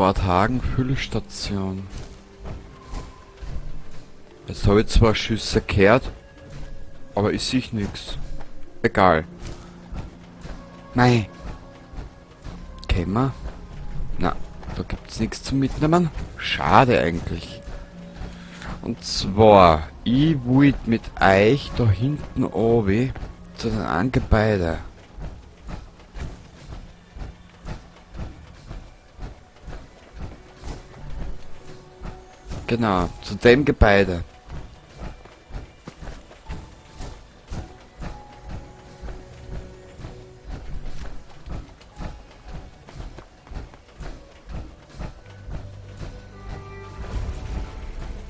paar Tagen Füllstation. Jetzt habe ich zwar Schüsse gehört, aber ich sehe nichts. Egal. Mei. Können wir? Na, da gibt's nichts zum Mitnehmen. Schade eigentlich. Und zwar, ich wollte mit euch da hinten oben zu den anderen Gebäude. Genau, zu dem Gebäude.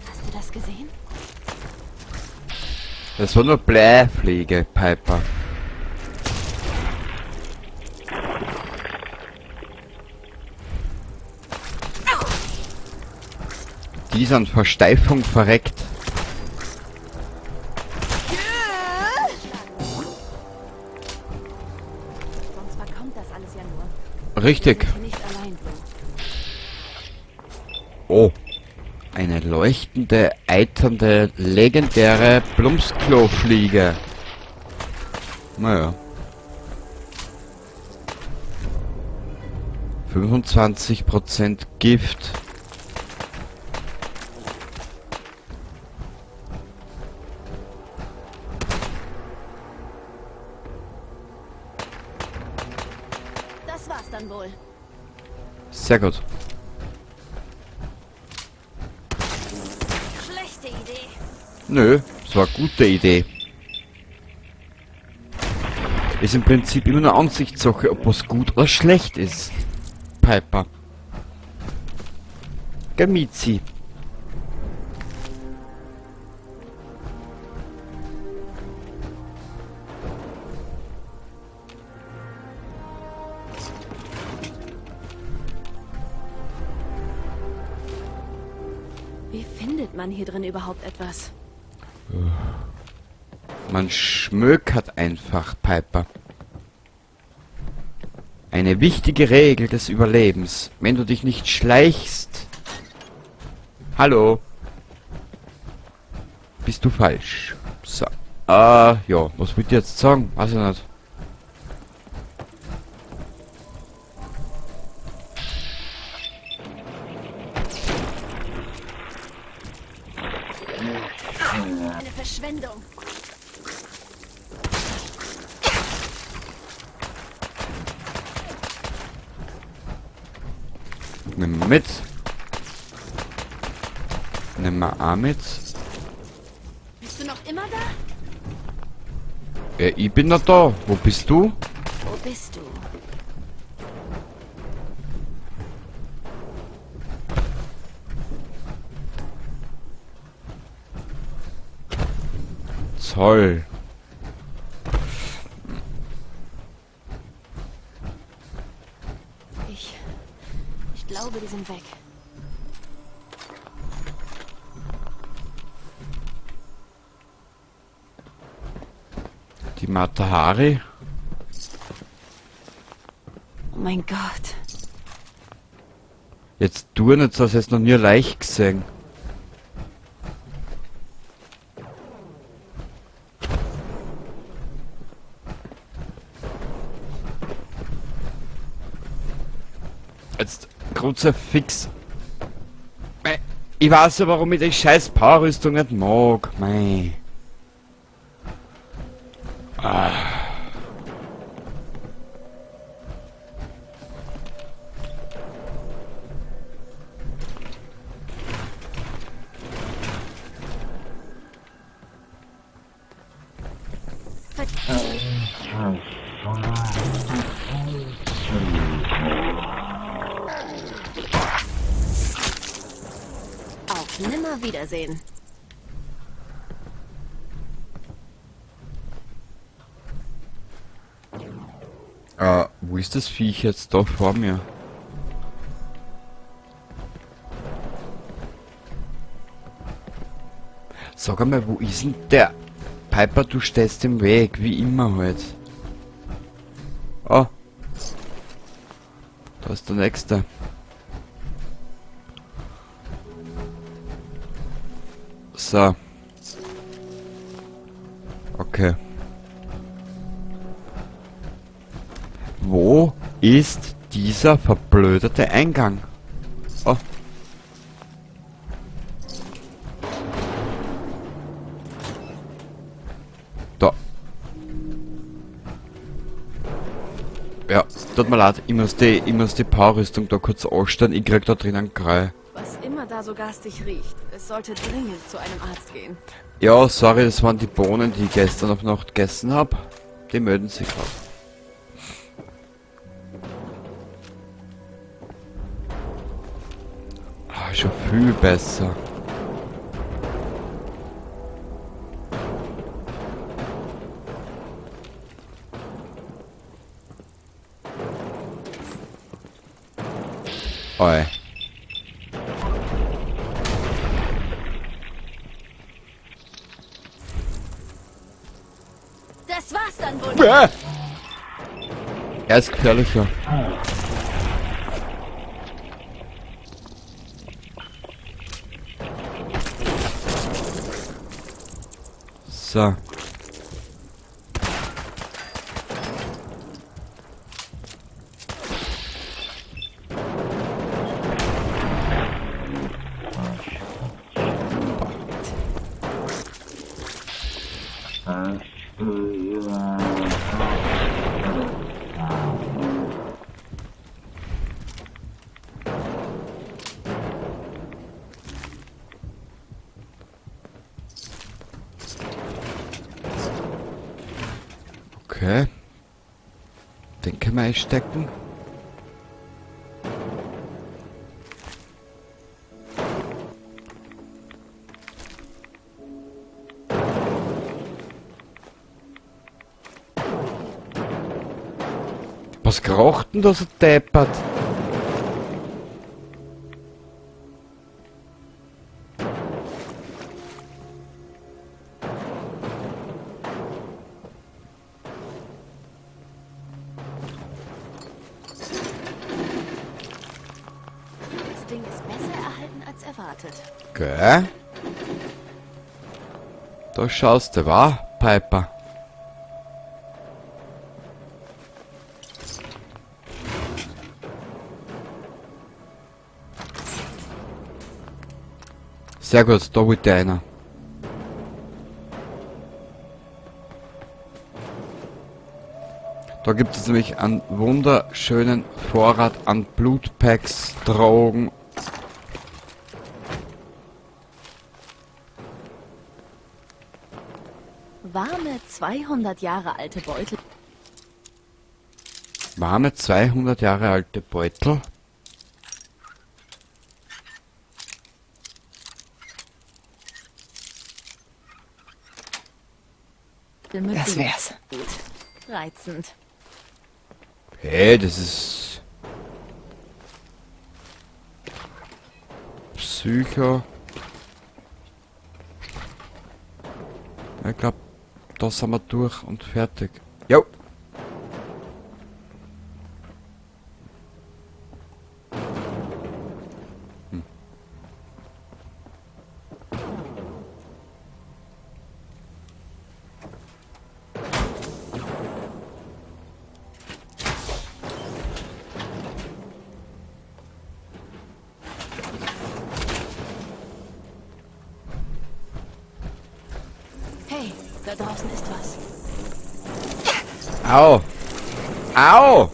Hast du das gesehen? Das war nur Bleifliege, Piper. Die sind Versteifung verreckt. Sonst verkommt das alles ja nur. Richtig. Wir sind hier nicht allein, Blue. Oh. Eine leuchtende, eiternde, legendäre Plumpsklo-Fliege. Naja. 25% Gift. Das war's dann wohl. Sehr gut. Schlechte Idee. Nö, das war eine gute Idee. Ist im Prinzip immer eine Ansichtssache, ob was gut oder schlecht ist. Piper. Gamizi. Wie findet man hier drin überhaupt etwas? Man schmökert einfach, Piper. Eine wichtige Regel des Überlebens. Wenn du dich nicht schleichst... Hallo? Bist du falsch? So. Ja, was wollt ihr jetzt sagen? Weiß ich nicht. Eine Verschwendung. Nimm mal mit. Nimm mal auch mit. Bist du noch immer da? Ja, ich bin noch da. Wo bist du? Wo bist du? Toll. Ich glaube, die sind weg. Die Matahari. Oh mein Gott. Jetzt tu nicht so, als hättest du noch nie leicht gesehen. Jetzt Kruzifix. Ich weiß ja, warum ich die scheiß Powerrüstung nicht mag. Mei. Auf Nimmerwiedersehen. Wo ist das Viech jetzt da vor mir? Sag einmal, wo ist denn der? Piper, du stehst im Weg, wie immer halt. Oh. Da ist der nächste. So. Okay. Wo ist dieser verblödete Eingang? Oh. Da. Ja, tut mir leid, ich muss die Powerrüstung da kurz anstellen, ich krieg da drinnen Krei. Was immer da so garstig riecht, es sollte dringend zu einem Arzt gehen. Ja, sorry, das waren die Bohnen, die ich gestern auf Nacht gegessen habe. Die melden sich gerade. Ah, schon viel besser. Oi. Das war's dann wohl. Er ist gefährlicher. So. Okay. Den können wir einstecken. Was kracht denn da so deppert? Das Ding ist besser erhalten als erwartet. Okay. Da schaust du, wa, Piper? Sehr gut, da wollte einer. Da gibt es nämlich einen wunderschönen Vorrat an Blutpacks, Drogen. Warme 200 Jahre alte Beutel. Warme 200 Jahre alte Beutel. Das wär's. Gut. Reizend. Hey, das ist... Psycho. Ich glaube, da sind wir durch und fertig. Jo. Hey, da draußen ist was. Au. Au.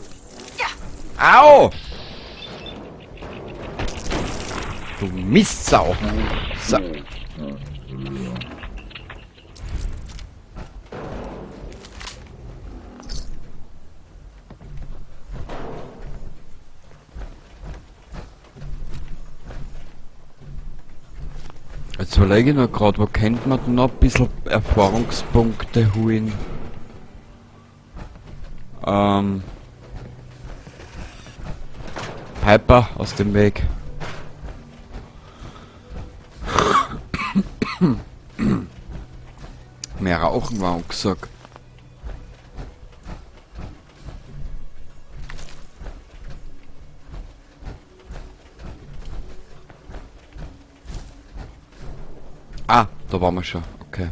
Au. Du Mistsau. So. Jetzt überlege ich noch gerade, wo kennt man denn noch ein bisschen Erfahrungspunkte holen? Piper aus dem Weg. Mehr rauchen war angesagt. Ah, Da waren wir schon. Okay.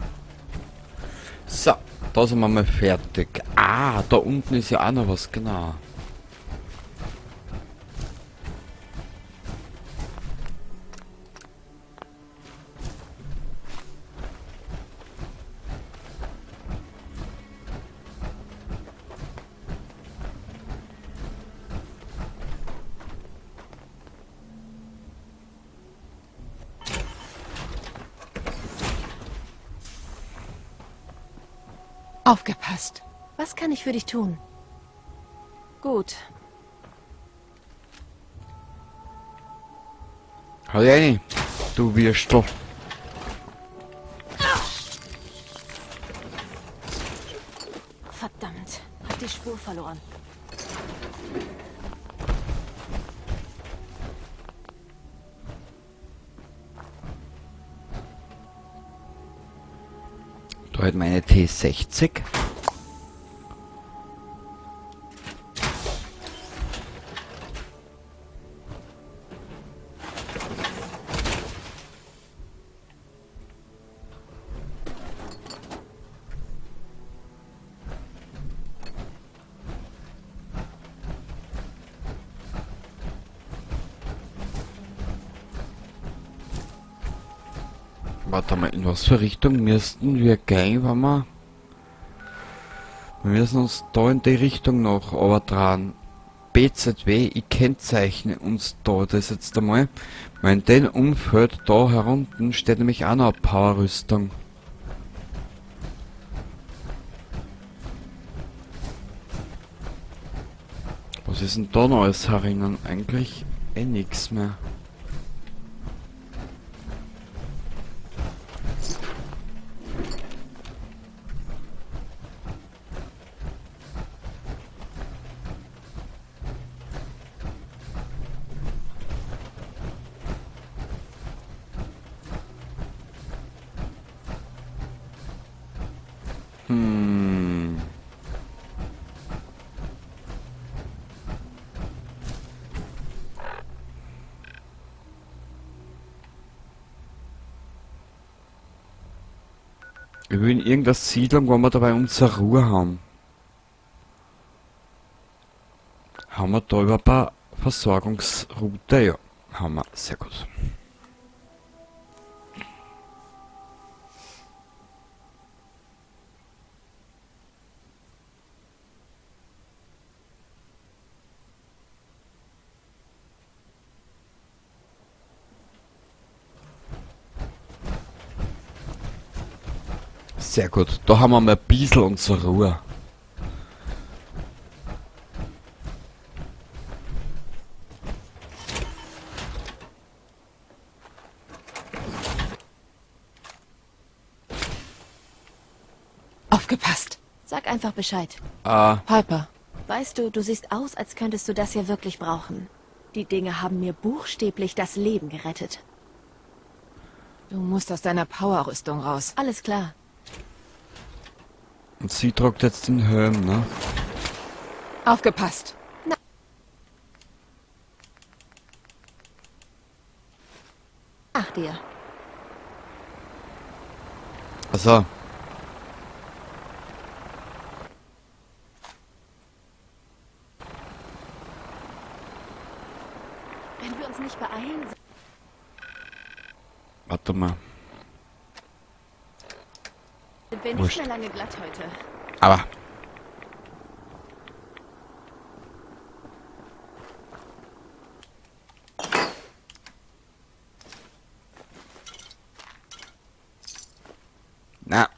So, da sind wir mal fertig. Ah, da unten ist ja auch noch was, genau. Aufgepasst. Was kann ich für dich tun? Gut. Halt rein, du Würstel. Verdammt. Hab die Spur verloren. Da hat meine T60. Warte mal, in was für Richtung müssten wir gehen, wenn wir... Wir müssen uns da in die Richtung noch aber dran. BZW, ich kennzeichne uns da, das ist jetzt einmal. Weil in dem Umfeld da herunten steht nämlich auch noch eine Powerrüstung. Was ist denn da noch alles herinnen? Eigentlich nix mehr. Hm. Ich will in irgendeiner Siedlung, wo wir dabei unsere Ruhe haben. Haben wir da überhaupt eine Versorgungsroute? Ja, haben wir. Sehr gut. Sehr gut. Da haben wir mal ein bisschen unsere Ruhe. Aufgepasst. Sag einfach Bescheid. Piper. Weißt du, du siehst aus, als könntest du das hier wirklich brauchen. Die Dinge haben mir buchstäblich das Leben gerettet. Du musst aus deiner Powerrüstung raus. Alles klar. Und sie tragt jetzt den Helm, ne? Aufgepasst. Ach dir. Also. Wenn wir uns nicht beeilen... Warte mal. sind wir nicht Wurscht. mehr lange glatt heute. Aber. Na.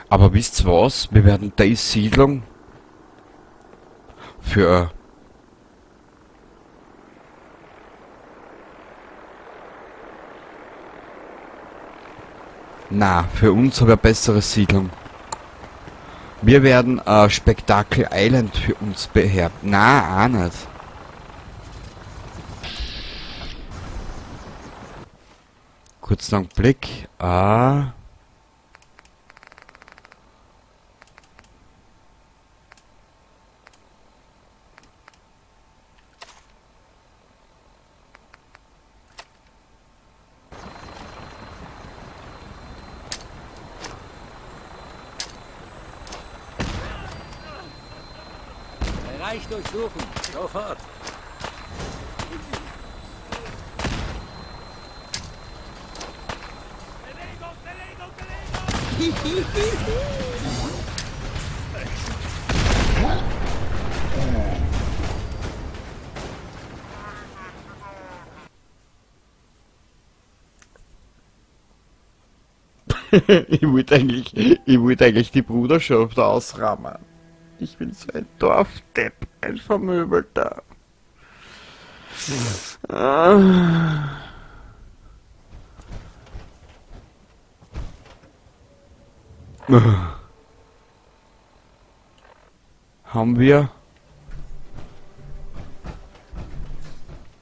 Aber wisst ihr was? Wir werden die Siedlung für für uns aber eine bessere Siedlung. Wir werden Spektakel Island für uns beherben. Na, auch nicht. Kurzen Augenblick. Bereich durchsuchen. Sofort. ich wollte eigentlich die Bruderschaft ausrammen. Ich bin so ein Dorfdepp, ein Vermöbelter. Ah. Haben wir.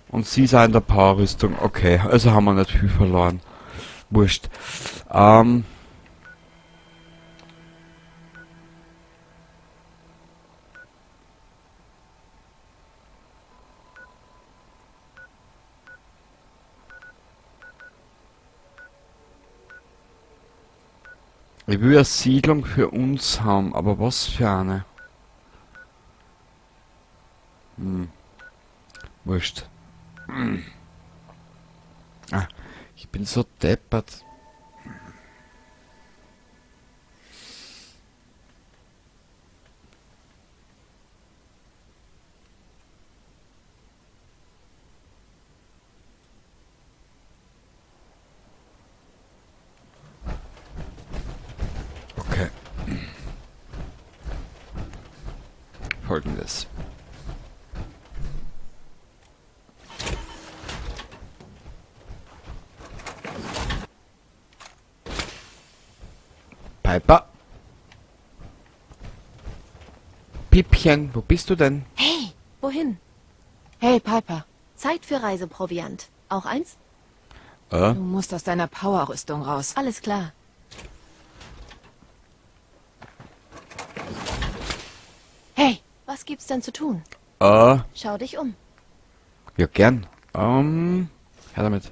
Und sie sind in der Powerrüstung. Okay, also haben wir nicht viel verloren. Wurscht. Ich will eine Siedlung für uns haben, aber was für eine? Wurscht. Ah, ich bin so deppert. Okay. Folgendes. Piper. Pippchen, wo bist du denn? Hey, wohin? Hey, Piper. Zeit für Reiseproviant. Auch eins? Du musst aus deiner Powerrüstung raus. Alles klar. Hey, Was gibt's denn zu tun? Schau dich um. Ja, gern. Her damit.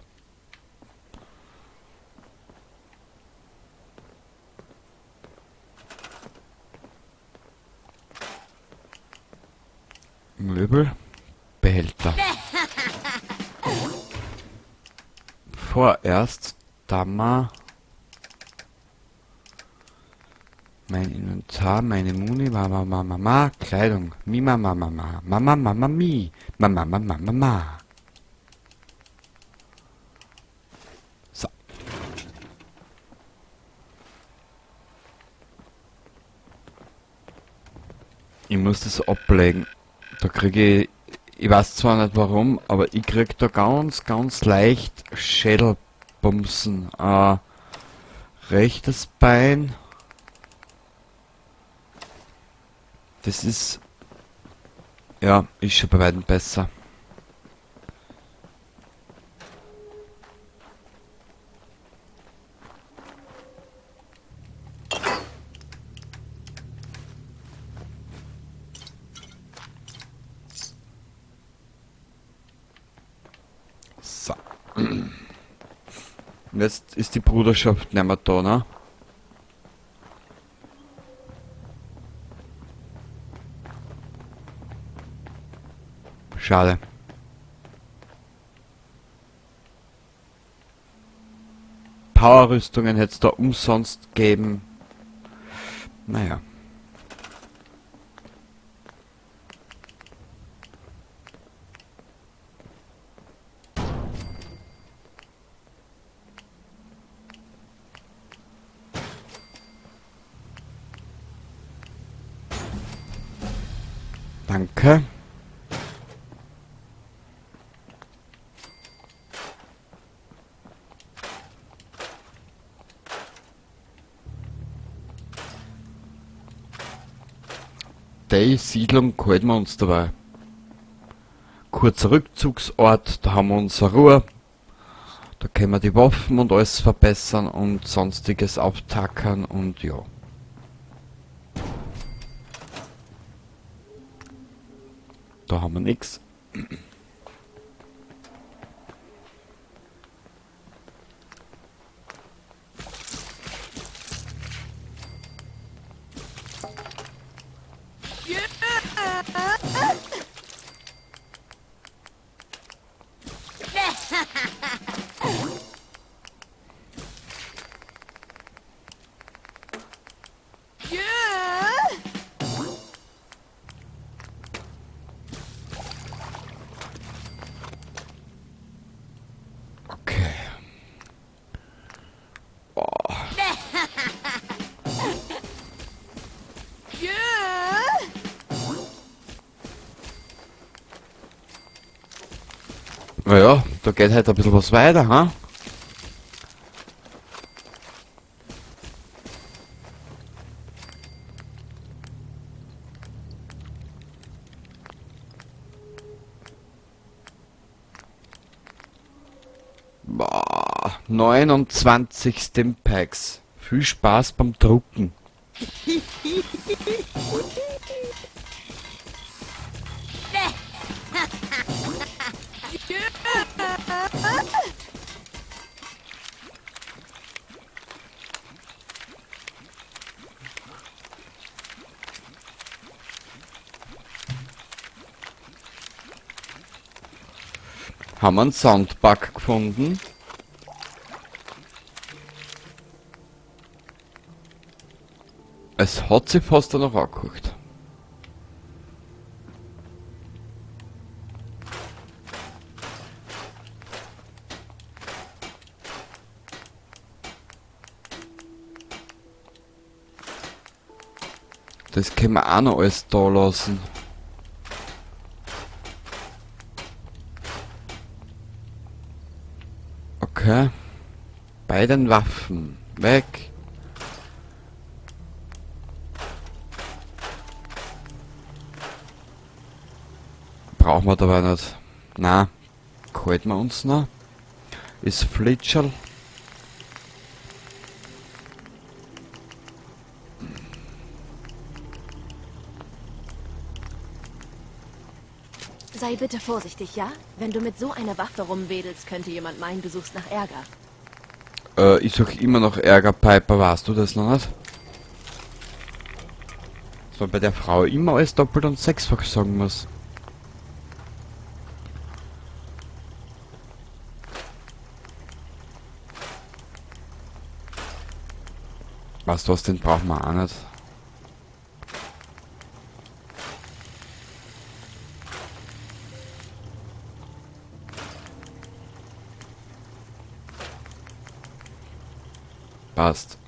Möbel. Behälter. Vorerst Dammer. Mein Inventar, meine Muni, Mama, Kleidung, Mima, Mama, Mi, Mama. So. Ich muss das ablegen. Da kriege ich weiß zwar nicht warum, aber ich krieg da ganz leicht Schädelbumsen. Rechtes Bein. Das ist, ja, ist schon bei weitem besser. So. Und jetzt ist die Bruderschaft nicht mehr da, ne? Schade. Powerrüstungen hätte es da umsonst geben. Naja. Danke. Die Siedlung gehalten wir uns dabei. Kurzer Rückzugsort, da haben wir unsere Ruhe. Da können wir die Waffen und alles verbessern und sonstiges auftackern und ja. Da haben wir nichts. Naja, da geht halt ein bisschen was weiter, ha? Boah, 29 Stimpaks. Viel Spaß beim Drucken. Haben wir einen Soundbug gefunden? Es hat sich fast danach angeguckt. Das können wir auch noch alles da lassen. Okay. Bei den Waffen. Weg. Brauchen wir dabei nicht. Na, halten wir uns noch. Ist Flitscherl. Sei bitte vorsichtig, ja? Wenn du mit so einer Waffe rumwedelst, könnte jemand meinen, du suchst nach Ärger. Ich suche immer noch Ärger, Piper, weißt du das noch nicht? Dass man bei der Frau immer alles doppelt und sechsfach sagen muss. Weißt du was, den brauchen wir auch nicht. Passt.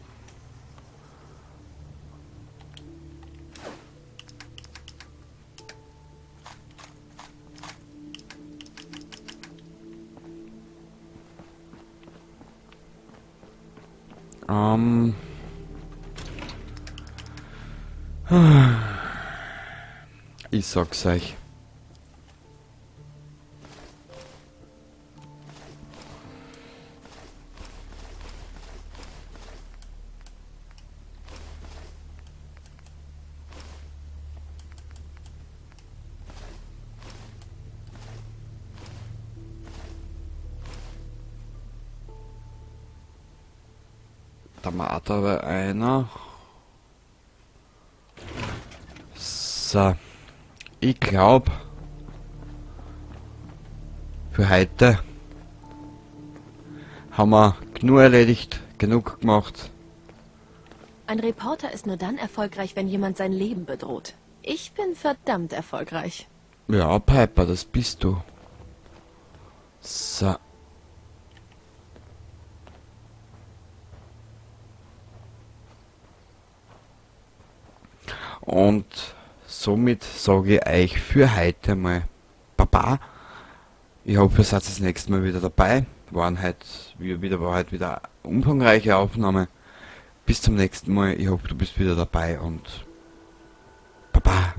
Ich sag's euch. Da macht aber einer. So. Ich glaube, für heute haben wir genug erledigt, genug gemacht. Ein Reporter ist nur dann erfolgreich, wenn jemand sein Leben bedroht. Ich bin verdammt erfolgreich. Ja, Piper, das bist du. So. Und somit sage ich euch für heute mal Baba. Ich hoffe, ihr seid das nächste Mal wieder dabei. War halt wieder eine umfangreiche Aufnahme. Bis zum nächsten Mal. Ich hoffe, du bist wieder dabei und Baba.